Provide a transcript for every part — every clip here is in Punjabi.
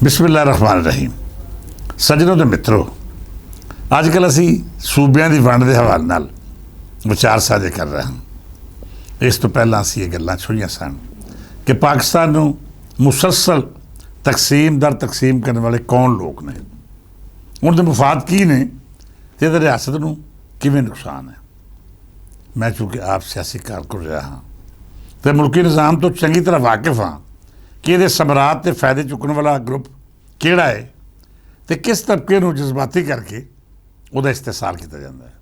ਬਿਸਮਿਲ੍ਲਾਹਿਰ ਰਹਿਮਾਨਿਰ ਰਹੀਮ। ਸੱਜਣੋ ਤੇ ਮਿੱਤਰੋ, ਅੱਜ ਕੱਲ੍ਹ ਅਸੀਂ ਸੂਬਿਆਂ ਦੀ ਵੰਡ ਦੇ ਹਵਾਲੇ ਨਾਲ ਵਿਚਾਰ ਸਾਂਝੇ ਕਰ ਰਹੇ ਹਾਂ। ਇਸ ਤੋਂ ਪਹਿਲਾਂ ਅਸੀਂ ਇਹ ਗੱਲਾਂ ਛੁੜੀਆਂ ਸਨ ਕਿ ਪਾਕਿਸਤਾਨ ਨੂੰ ਮੁਸਲਸਲ ਤਕਸੀਮ ਦਰ ਤਕਸੀਮ ਕਰਨ ਵਾਲੇ ਕੌਣ ਲੋਕ ਨੇ, ਉਹਨਾਂ ਦੇ ਮਫਾਦ ਕੀ ਨੇ ਅਤੇ ਇਹਦੇ ਰਿਆਸਤ ਨੂੰ ਕਿਵੇਂ ਨੁਕਸਾਨ ਹੈ। ਮੈਂ ਚੂੰਕਿ ਆਪ ਸਿਆਸੀ ਕਾਰਕੁਨ ਰਿਹਾ ਹਾਂ ਅਤੇ ਮੁਲਕੀ ਨਿਜ਼ਾਮ ਤੋਂ ਚੰਗੀ ਤਰ੍ਹਾਂ ਵਾਕਿਫ ਹਾਂ ਕਿ ਇਹਦੇ ਸਮਰਾਟ ਤੇ ਫਾਇਦੇ ਚੁੱਕਣ ਵਾਲਾ ਗਰੁੱਪ ਕਿਹੜਾ ਹੈ ਅਤੇ ਕਿਸ ਤਬਕੇ ਨੂੰ ਜਜ਼ਬਾਤੀ ਕਰਕੇ ਉਹਦਾ ਇਸਤਿਹਸਾਲ ਕੀਤਾ ਜਾਂਦਾ ਹੈ।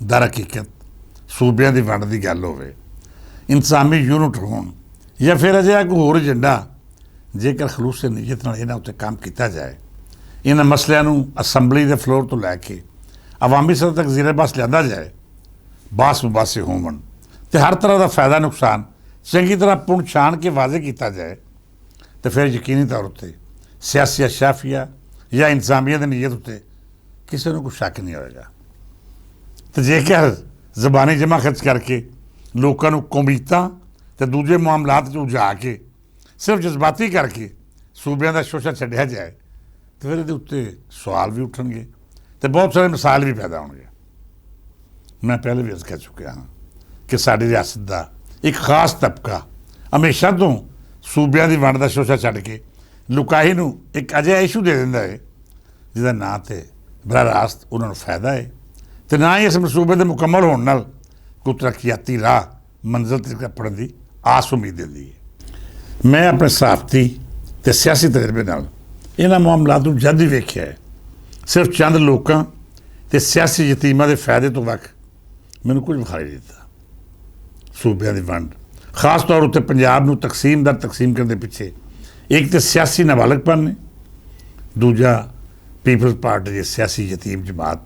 ਦਰ ਹਕੀਕਤ ਸੂਬਿਆਂ ਦੀ ਵੰਡ ਦੀ ਗੱਲ ਹੋਵੇ, ਇੰਤਜ਼ਾਮੀ ਯੂਨਿਟ ਹੋਣ ਜਾਂ ਫਿਰ ਅਜਿਹਾ ਕੋਈ ਹੋਰ ਏਜੰਡਾ, ਜੇਕਰ ਖਲੂਸ ਨੀਅਤ ਨਾਲ ਇਹਨਾਂ ਉੱਤੇ ਕੰਮ ਕੀਤਾ ਜਾਏ, ਇਹਨਾਂ ਮਸਲਿਆਂ ਨੂੰ ਅਸੈਂਬਲੀ ਦੇ ਫਲੋਰ ਤੋਂ ਲੈ ਕੇ ਅਵਾਮੀ ਸਤਹ ਤੱਕ ਜ਼ੀਰੇ ਬਸ ਲਿਆਂਦਾ ਜਾਏ, ਬਾਸ ਮੁਬਾਸੇ ਹੋਵਣ ਅਤੇ ਹਰ ਤਰ੍ਹਾਂ ਦਾ ਫਾਇਦਾ ਨੁਕਸਾਨ ਚੰਗੀ ਤਰ੍ਹਾਂ ਪੁਣ ਛਾਣ ਕੇ ਵਾਜ਼ੇ ਕੀਤਾ ਜਾਏ, ਤਾਂ ਫਿਰ ਯਕੀਨੀ ਤੌਰ ਉੱਤੇ ਸਿਆਸੀ ਅਸ਼ਰਾਫੀਆ ਜਾਂ ਇੰਤਜ਼ਾਮੀਆ ਦੀ ਨੀਅਤ ਉੱਤੇ ਕਿਸੇ ਨੂੰ ਕੋਈ ਸ਼ੱਕ ਨਹੀਂ ਹੋਏਗਾ। ਅਤੇ ਜੇਕਰ ਜ਼ਬਾਨੀ ਜਮ੍ਹਾਂ ਖਰਚ ਕਰਕੇ ਲੋਕਾਂ ਨੂੰ ਕੌਮੀਅਤਾਂ ਅਤੇ ਦੂਜੇ ਮਾਮਲਾਤ 'ਚ ਉਲਝਾ ਕੇ ਸਿਰਫ ਜਜ਼ਬਾਤੀ ਕਰਕੇ ਸੂਬਿਆਂ ਦਾ ਸ਼ੋਸ਼ਾ ਛੱਡਿਆ ਜਾਏ, ਤਾਂ ਫਿਰ ਇਹਦੇ ਉੱਤੇ ਸਵਾਲ ਵੀ ਉੱਠਣਗੇ ਅਤੇ ਬਹੁਤ ਸਾਰੇ ਮਿਸਾਲ ਵੀ ਪੈਦਾ ਹੋਣਗੇ। ਮੈਂ ਪਹਿਲੇ ਵੀ ਅਰਜ਼ ਕਰ ਚੁੱਕਿਆ ਹਾਂ ਕਿ ਸਾਡੀ ਰਿਆਸਤ ਦਾ ਇੱਕ ਖਾਸ ਤਬਕਾ ਹਮੇਸ਼ਾ ਤੋਂ ਸੂਬਿਆਂ ਦੀ ਵੰਡ ਦਾ ਸ਼ੋਸ਼ਾ ਛੱਡ ਕੇ ਲੁਕਾਈ ਨੂੰ ਇੱਕ ਅਜਿਹਾ ਇਸ਼ੂ ਦੇ ਦਿੰਦਾ ਹੈ ਜਿਹਦਾ ਨਾ ਤਾਂ ਬਰਾਹ ਰਾਸਤ ਉਹਨਾਂ ਨੂੰ ਫਾਇਦਾ ਹੈ ਅਤੇ ਨਾ ਹੀ ਇਸ ਮਨਸੂਬੇ ਦੇ ਮੁਕੰਮਲ ਹੋਣ ਨਾਲ ਕੋਈ ਤਰੱਕੀਆਤੀ ਰਾਹ ਮੰਜ਼ਿਲ ਤੱਕ ਪੜਨ ਦੀ ਆਸ ਉਮੀਦ ਦਿੰਦੀ ਹੈ। ਮੈਂ ਆਪਣੇ ਸਹਾਫਤੀ ਅਤੇ ਸਿਆਸੀ ਤਜਰਬੇ ਨਾਲ ਇਹਨਾਂ ਮਾਮਲਾਤ ਨੂੰ ਜਦ ਹੀ ਵੇਖਿਆ ਹੈ। ਸਿਰਫ ਚੰਦ ਲੋਕਾਂ ਅਤੇ ਸਿਆਸੀ ਯਤੀਮਾਂ ਦੇ ਫਾਇਦੇ ਤੋਂ ਵੱਖ ਮੈਨੂੰ ਕੁਝ ਵਿਖਾਈ ਨਹੀਂ ਦਿੱਤਾ। ਸੂਬਿਆਂ ਦੀ ਵੰਡ ਖਾਸ ਤੌਰ ਉੱਤੇ ਪੰਜਾਬ ਨੂੰ ਤਕਸੀਮ ਦਰ ਤਕਸੀਮ ਕਰਨ ਦੇ ਪਿੱਛੇ ਇੱਕ ਤਾਂ ਸਿਆਸੀ ਨਾਬਾਲਗਪਨ ਨੇ, ਦੂਜਾ ਪੀਪਲਜ਼ ਪਾਰਟੀ ਦੀ ਸਿਆਸੀ ਯਤੀਮ ਜਮਾਤ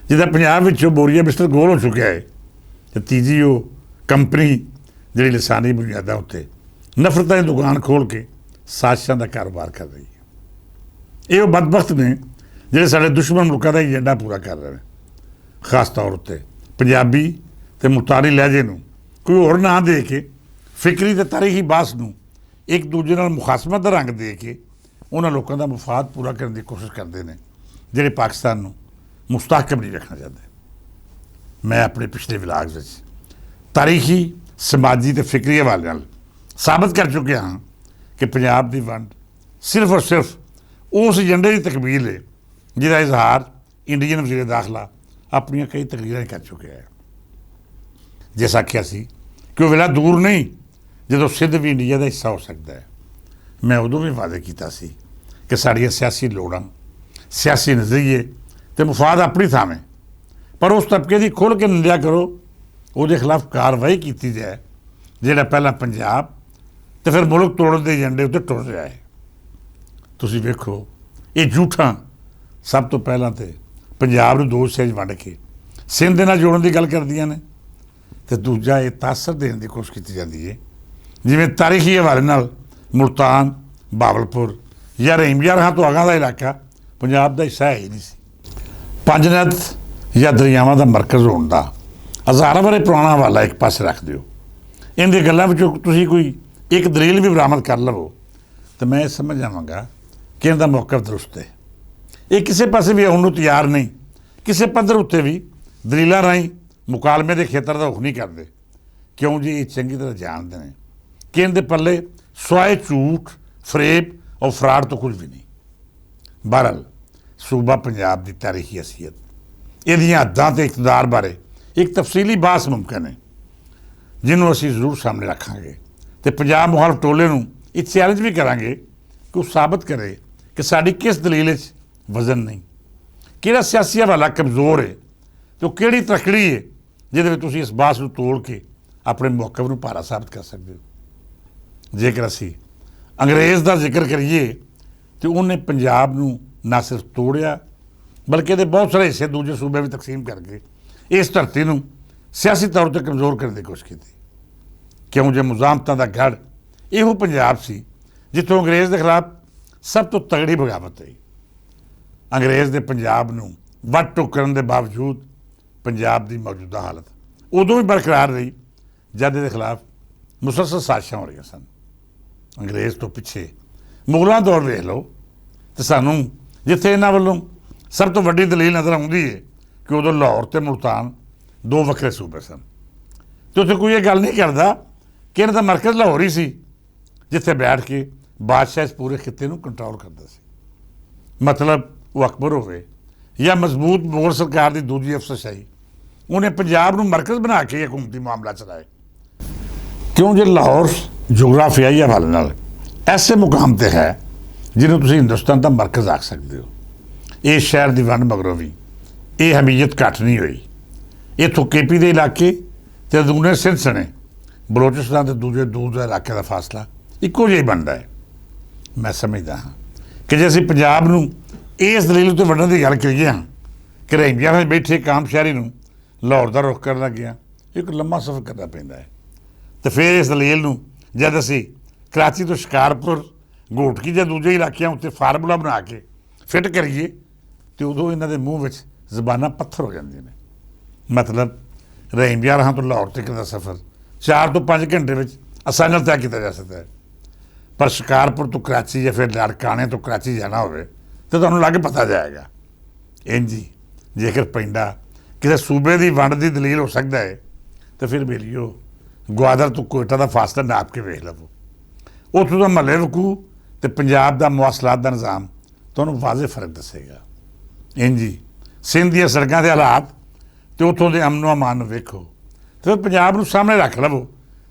ਜਿਹਦਾ ਪੰਜਾਬ ਵਿੱਚੋਂ ਬੋਰੀਆ ਬਿਸਤਰ ਗੋਲ ਹੋ ਚੁੱਕਿਆ ਹੈ, ਅਤੇ ਤੀਜੀ ਉਹ ਕੰਪਨੀ ਜਿਹੜੀ ਲਸਾਨੀ ਬੁਨਿਆਦਾਂ ਉੱਤੇ ਨਫ਼ਰਤਾਂ ਦੀ ਦੁਕਾਨ ਖੋਲ੍ਹ ਕੇ ਸਾਜ਼ਿਸ਼ਾਂ ਦਾ ਕਾਰੋਬਾਰ ਕਰ ਰਹੀ ਹੈ। ਇਹ ਉਹ ਬਦਬਖਤ ਨੇ ਜਿਹੜੇ ਸਾਡੇ ਦੁਸ਼ਮਣ ਮੁਲਕਾਂ ਦਾ ਏਜੰਡਾ ਪੂਰਾ ਕਰ ਰਹੇ ਨੇ। ਖਾਸ ਤੌਰ ਉੱਤੇ ਪੰਜਾਬੀ ਅਤੇ ਮੁਲਤਾਨੀ ਲਹਿਜੇ ਨੂੰ ਕੋਈ ਹੋਰ ਨਾਂ ਦੇ ਕੇ ਫਿਕਰੀ ਅਤੇ ਤਾਰੀਖੀ ਬਾਸ ਨੂੰ ਇੱਕ ਦੂਜੇ ਨਾਲ ਮੁਖਾਸਮਤ ਦਾ ਰੰਗ ਦੇ ਕੇ ਉਹਨਾਂ ਲੋਕਾਂ ਦਾ ਮਫਾਦ ਪੂਰਾ ਕਰਨ ਦੀ ਕੋਸ਼ਿਸ਼ ਕਰਦੇ ਨੇ ਜਿਹੜੇ ਪਾਕਿਸਤਾਨ ਨੂੰ ਮੁਸਤਹਕਮ ਨਹੀਂ ਰੱਖਣਾ ਚਾਹੁੰਦੇ। ਮੈਂ ਆਪਣੇ ਪਿਛਲੇ ਵਿਲਾਗ ਵਿੱਚ ਤਾਰੀਖੀ, ਸਮਾਜੀ ਅਤੇ ਫਿਕਰੀ ਹਵਾਲੇ ਨਾਲ ਸਾਬਤ ਕਰ ਚੁੱਕਿਆ ਹਾਂ ਕਿ ਪੰਜਾਬ ਦੀ ਵੰਡ ਸਿਰਫ ਔਰ ਸਿਰਫ ਉਸ ਏਜੰਡੇ ਦੀ ਤਕਮੀਲ ਹੈ ਜਿਹਦਾ ਇਜ਼ਹਾਰ ਇੰਡੀਅਨ ਵਜ਼ੀਰ ਦਾਖਲਾ ਆਪਣੀਆਂ ਕਈ ਤਕਰੀਰਾਂ ਕਰ ਚੁੱਕਿਆ ਹੈ। ਜਿਸ ਆਖਿਆ ਸੀ ਕਿ ਉਹ ਵੇਲਾ ਦੂਰ ਨਹੀਂ ਜਦੋਂ ਸਿੱਧ ਵੀ ਇੰਡੀਆ ਦਾ ਹਿੱਸਾ ਹੋ ਸਕਦਾ ਹੈ। ਮੈਂ ਉਦੋਂ ਵੀ ਵਾਅਦਾ ਕੀਤਾ ਸੀ ਕਿ ਸਾਡੀਆਂ ਸਿਆਸੀ ਲੋੜਾਂ, ਸਿਆਸੀ ਨਜ਼ਰੀਏ ਅਤੇ ਮੁਫਾਦ ਆਪਣੀ ਥਾਵੇਂ, ਪਰ ਉਸ ਤਬਕੇ ਦੀ ਖੁੱਲ੍ਹ ਕੇ ਨਿੰਦਿਆ ਕਰੋ, ਉਹਦੇ ਖਿਲਾਫ ਕਾਰਵਾਈ ਕੀਤੀ ਜਾਏ ਜਿਹੜਾ ਪਹਿਲਾਂ ਪੰਜਾਬ ਅਤੇ ਫਿਰ ਮੁਲਕ ਤੋੜਨ ਦੇ ਏਜੰਡੇ ਉੱਤੇ ਟੁਰ ਰਿਹਾ ਹੈ। ਤੁਸੀਂ ਵੇਖੋ, ਇਹ ਝੂਠਾਂ ਸਭ ਤੋਂ ਪਹਿਲਾਂ ਤਾਂ ਪੰਜਾਬ ਨੂੰ ਦੋ ਹਿੱਸਿਆਂ 'ਚ ਵੰਡ ਕੇ ਸਿੰਧ ਦੇ ਨਾਲ ਜੋੜਨ ਦੀ ਗੱਲ ਕਰਦੀਆਂ ਨੇ, ਅਤੇ ਦੂਜਾ ਇਹ ਤਾਸਰ ਦੇਣ ਦੀ ਕੋਸ਼ਿਸ਼ ਕੀਤੀ ਜਾਂਦੀ ਹੈ ਜਿਵੇਂ ਤਾਰੀਖੀ ਹਵਾਲੇ ਨਾਲ ਮੁਲਤਾਨ, ਬਾਵਲਪੁਰ ਜਾਂ ਰਹੀਮ ਯਾਰਾਂ ਤੋਂ ਅਗਾਂਹ ਦਾ ਇਲਾਕਾ ਪੰਜਾਬ ਦਾ ਹਿੱਸਾ ਹੈ ਹੀ ਨਹੀਂ ਸੀ। ਪੰਜ ਨਦ ਜਾਂ ਦਰਿਆਵਾਂ ਦਾ ਮਰਕਜ਼ ਹੋਣ ਦਾ ਹਜ਼ਾਰਾਂ ਵਰ੍ਹੇ ਪੁਰਾਣਾ ਹਵਾਲਾ ਇੱਕ ਪਾਸੇ ਰੱਖ ਦਿਓ, ਇਹਦੀਆਂ ਗੱਲਾਂ ਵਿੱਚੋਂ ਤੁਸੀਂ ਕੋਈ ਇੱਕ ਦਲੀਲ ਵੀ ਬਰਾਮਦ ਕਰ ਲਵੋ ਤਾਂ ਮੈਂ ਇਹ ਸਮਝ ਜਾਵਾਂਗਾ ਕਿ ਇਹਦਾ ਮੌਕਫ ਦਰੁਸਤ ਹੈ। ਇਹ ਕਿਸੇ ਪਾਸੇ ਵੀ ਆਉਣ ਨੂੰ ਤਿਆਰ ਨਹੀਂ, ਕਿਸੇ ਪੱਧਰ ਉੱਤੇ ਵੀ ਦਲੀਲਾਂ ਰਾਹੀਂ ਮੁਕਾਲਮੇ ਦੇ ਖੇਤਰ ਦਾ ਰੁਖ ਨਹੀਂ ਕਰਦੇ, ਕਿਉਂ ਜੀ ਇਹ ਚੰਗੀ ਤਰ੍ਹਾਂ ਜਾਣਦੇ ਨੇ ਕਿ ਇਹਦੇ ਪੱਲੇ ਸਵਾਏ ਝੂਠ, ਫਰੇਬ ਔਰ ਫਰਾਡ ਤੋਂ ਕੁਝ ਵੀ ਨਹੀਂ। ਬਹਰਹਾਲ ਸੂਬਾ ਪੰਜਾਬ ਦੀ ਤਾਰੀਖੀ ਹਸੀਅਤ, ਇਹਦੀਆਂ ਹੱਦਾਂ ਅਤੇ ਇਕਤਦਾਰ ਬਾਰੇ ਇੱਕ ਤਫਸੀਲੀ ਬਾਸ ਮੁਮਕਿਨ ਹੈ ਜਿਹਨੂੰ ਅਸੀਂ ਜ਼ਰੂਰ ਸਾਹਮਣੇ ਰੱਖਾਂਗੇ ਅਤੇ ਪੰਜਾਬ ਮੁਖਾਲਫ ਟੋਲੇ ਨੂੰ ਇਹ ਚੈਲੰਜ ਵੀ ਕਰਾਂਗੇ ਕਿ ਉਹ ਸਾਬਤ ਕਰੇ ਕਿ ਸਾਡੀ ਕਿਸ ਦਲੀਲ 'ਚ ਵਜ਼ਨ ਨਹੀਂ, ਕਿਹੜਾ ਸਿਆਸੀ ਹਵਾਲਾ ਕਮਜ਼ੋਰ ਹੈ ਅਤੇ ਉਹ ਕਿਹੜੀ ਤਕੜੀ ਹੈ ਜਿਹਦੇ ਵਿੱਚ ਤੁਸੀਂ ਇਸ ਬਾਸ ਨੂੰ ਤੋੜ ਕੇ ਆਪਣੇ ਮੌਕਫ ਨੂੰ ਭਾਰਾ ਸਾਬਤ ਕਰ ਸਕਦੇ ਹੋ। ਜੇਕਰ ਅਸੀਂ ਅੰਗਰੇਜ਼ ਦਾ ਜ਼ਿਕਰ ਕਰੀਏ ਤਾਂ ਉਹਨੇ ਪੰਜਾਬ ਨੂੰ ਨਾ ਸਿਰਫ ਤੋੜਿਆ ਬਲਕਿ ਇਹਦੇ ਬਹੁਤ ਸਾਰੇ ਹਿੱਸੇ ਦੂਜੇ ਸੂਬੇ ਵਿੱਚ ਤਕਸੀਮ ਕਰਕੇ ਇਸ ਧਰਤੀ ਨੂੰ ਸਿਆਸੀ ਤੌਰ 'ਤੇ ਕਮਜ਼ੋਰ ਕਰਨ ਦੀ ਕੋਸ਼ਿਸ਼ ਕੀਤੀ, ਕਿਉਂ ਜੇ ਮੁਜ਼ਾਮਤਾਂ ਦਾ ਗੜ੍ਹ ਇਹੋ ਪੰਜਾਬ ਸੀ ਜਿੱਥੋਂ ਅੰਗਰੇਜ਼ ਦੇ ਖਿਲਾਫ ਸਭ ਤੋਂ ਤਗੜੀ ਬਗਾਵਤ ਹੋਈ। ਅੰਗਰੇਜ਼ ਦੇ ਪੰਜਾਬ ਨੂੰ ਵੱਟ ਟੁੱਕ ਕਰਨ ਦੇ ਬਾਵਜੂਦ ਪੰਜਾਬ ਦੀ ਮੌਜੂਦਾ ਹਾਲਤ ਉਦੋਂ ਵੀ ਬਰਕਰਾਰ ਰਹੀ ਜਦ ਇਹਦੇ ਖਿਲਾਫ ਮੁਸਲਸਲ ਸਾਜ਼ਿਸ਼ਾਂ ਹੋ ਰਹੀਆਂ ਸਨ। ਅੰਗਰੇਜ਼ ਤੋਂ ਪਿੱਛੇ ਮੁਗਲਾਂ ਦੌਰ ਵੇਖ ਲਓ ਤੇ ਸਾਨੂੰ ਜਿੱਥੇ ਇਹਨਾਂ ਵੱਲੋਂ ਸਭ ਤੋਂ ਵੱਡੀ ਦਲੀਲ ਨਜ਼ਰ ਆਉਂਦੀ ਹੈ ਕਿ ਉਦੋਂ ਲਾਹੌਰ ਤੇ ਮੁਲਤਾਨ ਦੋ ਵੱਖਰੇ ਸੂਬੇ ਸਨ ਤੇ ਉੱਥੇ ਕੋਈ ਇਹ ਗੱਲ ਨਹੀਂ ਕਰਦਾ ਕਿ ਇਹਨਾਂ ਦਾ ਮਰਕਜ਼ ਲਾਹੌਰ ਹੀ ਸੀ ਜਿੱਥੇ ਬੈਠ ਕੇ ਬਾਦਸ਼ਾਹ ਇਸ ਪੂਰੇ ਖਿੱਤੇ ਨੂੰ ਕੰਟਰੋਲ ਕਰਦਾ ਸੀ। ਮਤਲਬ ਉਹ ਅਕਬਰ ਹੋਵੇ ਜਾਂ ਮਜ਼ਬੂਤ ਮੁਗਲ ਸਰਕਾਰ ਦੀ ਦੂਜੀ ਅਫਸਰਸ਼ਾਹੀ, ਉਹਨੇ ਪੰਜਾਬ ਨੂੰ ਮਰਕਜ਼ ਬਣਾ ਕੇ ਹਕੂਮਤੀ ਮਾਮਲਾ ਚਲਾਏ। ਕਿਉਂ ਜੇ ਲਾਹੌਰ ਜੋਗਰਾਫੀਆਈ ਹਵਾਲੇ ਨਾਲ ਐਸੇ ਮੁਕਾਮ ਤੇ ਹੈ ਜਿਹਨੂੰ ਤੁਸੀਂ ਹਿੰਦੁਸਤਾਨ ਦਾ ਮਰਕਜ਼ ਆਖ ਸਕਦੇ ਹੋ। ਇਸ ਸ਼ਹਿਰ ਦੀ ਵੰਡ ਮਗਰੋਂ ਵੀ ਇਹ ਹਮੀਅਤ ਘੱਟ ਨਹੀਂ ਹੋਈ। ਇੱਥੋਂ ਕੇਪੀ ਦੇ ਇਲਾਕੇ ਤੇ ਅਦੂਨੇ ਸਿੰਧ ਸਣੇ ਬਲੋਚਿਸਤਾਨ ਤੇ ਦੂਜੇ ਦੂਰ ਦੇ ਇਲਾਕੇ ਦਾ ਫਾਸਲਾ ਇੱਕੋ ਜਿਹਾ ਹੀ ਬਣਦਾ ਹੈ। ਮੈਂ ਸਮਝਦਾ ਹਾਂ ਕਿ ਜੇ ਅਸੀਂ ਪੰਜਾਬ ਨੂੰ ਇਸ ਦਲੀਲ ਉੱਤੇ ਵੰਡਣ ਦੀ ਗੱਲ ਕਰੀਏ ਹਾਂ ਕਿ ਰਹਿੰਦਿਆਂ ਵਿੱਚ ਬੈਠੇ ਇੱਕ ਆਮ ਸ਼ਹਿਰੀ ਨੂੰ ਲਾਹੌਰ ਦਾ ਰੁੱਖ ਕਰਨ ਲੱਗਿਆ ਇੱਕ ਲੰਮਾ ਸਫ਼ਰ ਕਰਨਾ ਪੈਂਦਾ ਹੈ। ਤੇ ਫਿਰ ਇਸ ਦਲੀਲ ਨੂੰ ਜਦ ਅਸੀਂ ਕਰਾਚੀ ਤੋਂ ਸ਼ਿਕਾਰਪੁਰ ਘੋਟਕੀ ਜਾਂ ਦੂਜੇ ਇਲਾਕਿਆਂ ਉੱਤੇ ਫਾਰਮੂਲਾ ਬਣਾ ਕੇ ਫਿੱਟ ਕਰੀਏ ਤੇ ਉਦੋਂ ਇਹਨਾਂ ਦੇ ਮੂੰਹ ਵਿੱਚ ਜ਼ਬਾਨਾਂ ਪੱਥਰ ਹੋ ਜਾਂਦੀਆਂ ਨੇ। ਮਤਲਬ ਰਹੀਮ ਯਾਰਾਂ ਤੋਂ ਲਾਹੌਰ ਤੱਕ ਦਾ ਸਫ਼ਰ 4 ਤੋਂ 5 ਘੰਟੇ ਵਿੱਚ ਆਸਾਨੀ ਨਾਲ ਤੈਅ ਕੀਤਾ ਜਾ ਸਕਦਾ ਹੈ, ਪਰ ਸ਼ਿਕਾਰਪੁਰ ਤੋਂ ਕਰਾਚੀ ਜਾਂ ਫਿਰ ਲਾੜਕਾਣੇ ਤੋਂ ਕਰਾਚੀ ਜਾਣਾ ਹੋਵੇ ਤਾਂ ਤੁਹਾਨੂੰ ਲੱਗ ਪਤਾ ਜਾਏਗਾ। ਇੰਝ ਹੀ ਜੇਕਰ ਪੈਂਦਾ ਕਿਸੇ ਸੂਬੇ ਦੀ ਵੰਡ ਦੀ ਦਲੀਲ ਹੋ ਸਕਦਾ ਹੈ ਤਾਂ ਫਿਰ ਬੇਲੀਓ ਗਵਾਦਰ ਤੋਂ ਕੋਇਟਾ ਦਾ ਫਾਸਲਾ ਨਾਪ ਕੇ ਵੇਖ ਲਵੋ। ਉੱਥੋਂ ਦਾ ਮਹੱਲੇ ਵਕੂ ਤੇ ਪੰਜਾਬ ਦਾ ਮੁਆਸਲਾਤ ਦਾ ਨਿਜ਼ਾਮ ਤੁਹਾਨੂੰ ਵਾਜ਼ਿਹ ਫਰਕ ਦੱਸੇਗਾ। ਇੰਝ ਹੀ ਸਿੰਧ ਦੀਆਂ ਸੜਕਾਂ ਦੇ ਹਾਲਾਤ ਤੇ ਉੱਥੋਂ ਦੇ ਅਮਨ ਅਮਾਨ ਨੂੰ ਵੇਖੋ ਤੇ ਫਿਰ ਪੰਜਾਬ ਨੂੰ ਸਾਹਮਣੇ ਰੱਖ ਲਵੋ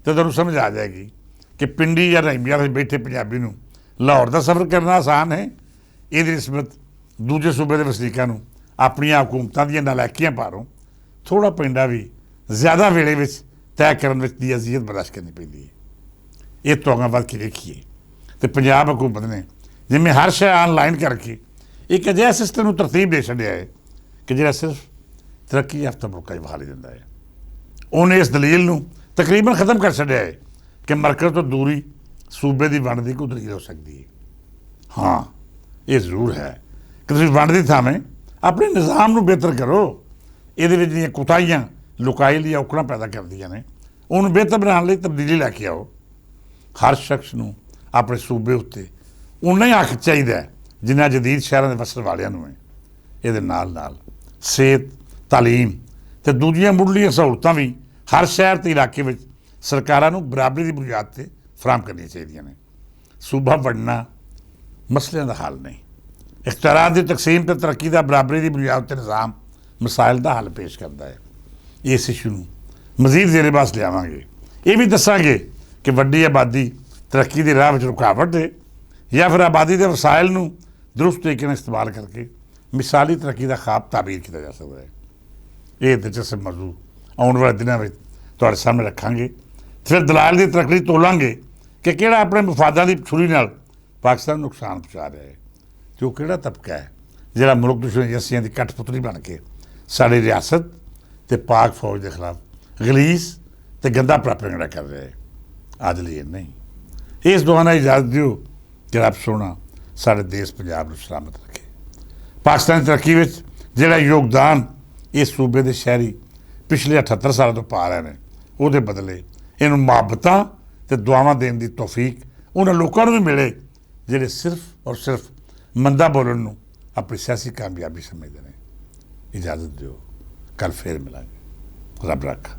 ਤੇ ਤੁਹਾਨੂੰ ਸਮਝ ਆ ਜਾਏਗੀ ਕਿ ਪਿੰਡੀ ਜਾਂ ਰਹਿੰਦਿਆਂ ਵਿੱਚ ਬੈਠੇ ਪੰਜਾਬੀ ਨੂੰ ਲਾਹੌਰ ਦਾ ਸਫ਼ਰ ਕਰਨਾ ਆਸਾਨ ਹੈ। ਇਹਦੀ ਨਿਸਬਤ ਦੂਜੇ ਸੂਬੇ ਦੇ ਵਸਨੀਕਾਂ ਨੂੰ ਆਪਣੀਆਂ ਹਕੂਮਤਾਂ ਦੀਆਂ ਨਲਾਇਕੀਆਂ ਭਾਰੋਂ ਥੋੜ੍ਹਾ ਪੈਂਦਾ ਵੀ ਜ਼ਿਆਦਾ ਵੇਲੇ ਵਿੱਚ ਤੈਅ ਕਰਨ ਵਿੱਚ ਦੀ ਅਜ਼ੀਅਤ ਬਰਦਾਸ਼ਤ ਕਰਨੀ ਪੈਂਦੀ ਹੈ। ਇਹ ਤੋਂ ਅੱਗੇ ਵੱਧ ਕੇ ਵੇਖੀਏ ਤੇ ਪੰਜਾਬ ਹਕੂਮਤ ਨੇ ਜਿਵੇਂ ਹਰ ਸ਼ੈ ਆਨਲਾਈਨ ਕਰਕੇ ਇੱਕ ਅਜਿਹਾ ਸਿਸਟਮ ਨੂੰ ਤਰਤੀਬ ਦੇ ਛੱਡਿਆ ਹੈ ਕਿ ਜਿਹੜਾ ਸਿਰਫ ਤਰੱਕੀ ਯਾਫਤਾ ਮੁਲਕਾਂ ਹੀ ਬਹਾਲੀ ਦਿੰਦਾ ਹੈ। ਉਹਨੇ ਇਸ ਦਲੀਲ ਨੂੰ ਤਕਰੀਬਨ ਖਤਮ ਕਰ ਛੱਡਿਆ ਹੈ ਕਿ ਮਰਕਜ਼ ਤੋਂ ਦੂਰੀ ਸੂਬੇ ਦੀ ਵੰਡ ਦੀ ਕੋਈ ਦਲੀਲ ਹੋ ਸਕਦੀ ਹੈ। ਹਾਂ, ਇਹ ਜ਼ਰੂਰ ਹੈ ਕਿ ਤੁਸੀਂ ਵੰਡ ਦੀ ਥਾਵੇਂ ਆਪਣੇ ਨਿਜ਼ਾਮ ਨੂੰ ਬਿਹਤਰ ਕਰੋ। ਇਹਦੇ ਵਿੱਚ ਜਿਹੜੀਆਂ ਕੁਤਾਹੀਆਂ ਲੁਕਾਈ ਲਈ ਔਕੜਾਂ ਪੈਦਾ ਕਰਦੀਆਂ ਨੇ ਉਹਨੂੰ ਬਿਹਤਰ ਬਣਾਉਣ ਲਈ ਤਬਦੀਲੀ ਲੈ ਕੇ ਆਓ। ਹਰ ਸ਼ਖਸ ਨੂੰ ਆਪਣੇ ਸੂਬੇ ਉੱਤੇ ਉਨਾ ਹੀ ਹੱਕ ਚਾਹੀਦਾ ਜਿੰਨਾ ਜਦੀਦ ਸ਼ਹਿਰਾਂ ਦੇ ਵਸਣ ਵਾਲਿਆਂ ਨੂੰ ਹੈ। ਇਹਦੇ ਨਾਲ ਨਾਲ ਸਿਹਤ, ਤਾਲੀਮ ਤੇ ਦੂਜੀਆਂ ਮੁੱਢਲੀਆਂ ਸਹੂਲਤਾਂ ਵੀ ਹਰ ਸ਼ਹਿਰ ਤੇ ਇਲਾਕੇ ਵਿੱਚ ਸਰਕਾਰਾਂ ਨੂੰ ਬਰਾਬਰੀ ਦੀ ਬੁਨਿਆਦ ਤੇ ਫਰਾਹਮ ਕਰਨੀਆਂ ਚਾਹੀਦੀਆਂ ਨੇ। ਸੂਬਾ ਵੰਡਣਾ ਮਸਲਿਆਂ ਦਾ ਹੱਲ ਨਹੀਂ, ਇਖਤਿਆਰਾਂ ਦੀ ਤਕਸੀਮ ਤੇ ਤਰੱਕੀ ਦਾ ਬਰਾਬਰੀ ਦੀ ਬੁਨਿਆਦ ਤੇ ਨਿਜ਼ਾਮ ਮਸਾਇਲ ਦਾ ਹੱਲ ਪੇਸ਼ ਕਰਦਾ ਹੈ। ਇਸ ਇਸ਼ੂ ਨੂੰ ਮਜ਼ੀਦ ਜ਼ੇਰੇ ਬਾਸ ਲਿਆਵਾਂਗੇ। ਇਹ ਵੀ ਦੱਸਾਂਗੇ ਕਿ ਵੱਡੀ ਆਬਾਦੀ ਤਰੱਕੀ ਦੇ ਰਾਹ ਵਿੱਚ ਰੁਕਾਵਟ ਹੈ ਜਾਂ ਫਿਰ ਆਬਾਦੀ ਦੇ ਵਸਾਇਲ ਨੂੰ ਦਰੁਸਤ ਤਰੀਕੇ ਨਾਲ ਇਸਤੇਮਾਲ ਕਰਕੇ ਮਿਸਾਲੀ ਤਰੱਕੀ ਦਾ ਖਾਬ ਤਾਬੀਰ ਕੀਤਾ ਜਾ ਸਕਦਾ ਹੈ। ਇਹ ਦਿਲਚਸਪ ਮੌਜੂ ਆਉਣ ਵਾਲੇ ਦਿਨਾਂ ਵਿੱਚ ਤੁਹਾਡੇ ਸਾਹਮਣੇ ਰੱਖਾਂਗੇ। ਫਿਰ ਦਲਾਲ ਦੀ ਤਰੱਕੀ ਤੋਲਾਂਗੇ ਕਿ ਕਿਹੜਾ ਆਪਣੇ ਮਫਾਦਾਂ ਦੀ ਛੁਰੀ ਨਾਲ ਪਾਕਿਸਤਾਨ ਨੂੰ ਨੁਕਸਾਨ ਪਹੁੰਚਾ ਰਿਹਾ ਹੈ ਅਤੇ ਉਹ ਕਿਹੜਾ ਤਬਕਾ ਹੈ ਜਿਹੜਾ ਮੁਲਕ ਦੁਸ਼ਮਣ ਏਜੰਸੀਆਂ ਦੀ ਕਠਪੁਤਲੀ ਬਣ ਕੇ ਸਾਡੀ ਰਿਆਸਤ ਅਤੇ ਪਾਕ ਫੌਜ ਦੇ ਖਿਲਾਫ ਗਲੀਸ ਅਤੇ ਗੰਦਾ ਪ੍ਰਾਪਗੈਂਡਾ ਕਰ ਰਿਹਾ ਹੈ। ਅੱਜ ਲਈ ਨਹੀਂ, ਇਸ ਦੁਆ ਨਾਲ ਇਜਾਜ਼ਤ ਦਿਓ ਕਿ ਰੱਬ ਸੋਹਣਾ ਸਾਡੇ ਦੇਸ਼ ਪੰਜਾਬ ਨੂੰ ਸਲਾਮਤ ਰੱਖੇ। ਪਾਕਿਸਤਾਨ ਦੀ ਤਰੱਕੀ ਵਿੱਚ ਜਿਹੜਾ ਯੋਗਦਾਨ ਇਸ ਸੂਬੇ ਦੇ ਸ਼ਹਿਰੀ ਪਿਛਲੇ 78 ਸਾਲਾਂ ਤੋਂ ਪਾ ਰਹੇ ਨੇ ਉਹਦੇ ਬਦਲੇ ਇਹਨੂੰ ਮੁਹੱਬਤਾਂ ਅਤੇ ਦੁਆਵਾਂ ਦੇਣ ਦੀ ਤੌਫੀਕ ਉਹਨਾਂ ਲੋਕਾਂ ਨੂੰ ਵੀ ਮਿਲੇ ਜਿਹੜੇ ਸਿਰਫ ਔਰ ਸਿਰਫ ਮੰਦਾ ਬੋਲਣ ਨੂੰ ਆਪਣੀ ਸਿਆਸੀ ਕਾਮਯਾਬੀ ਸਮਝਦੇ ਨੇ। ਇਜਾਜ਼ਤ ਦਿਓ, ਕੱਲ੍ਹ ਫੇਰ ਮਿਲਾਂਗੇ। ਰੱਬ ਰੱਖਾ।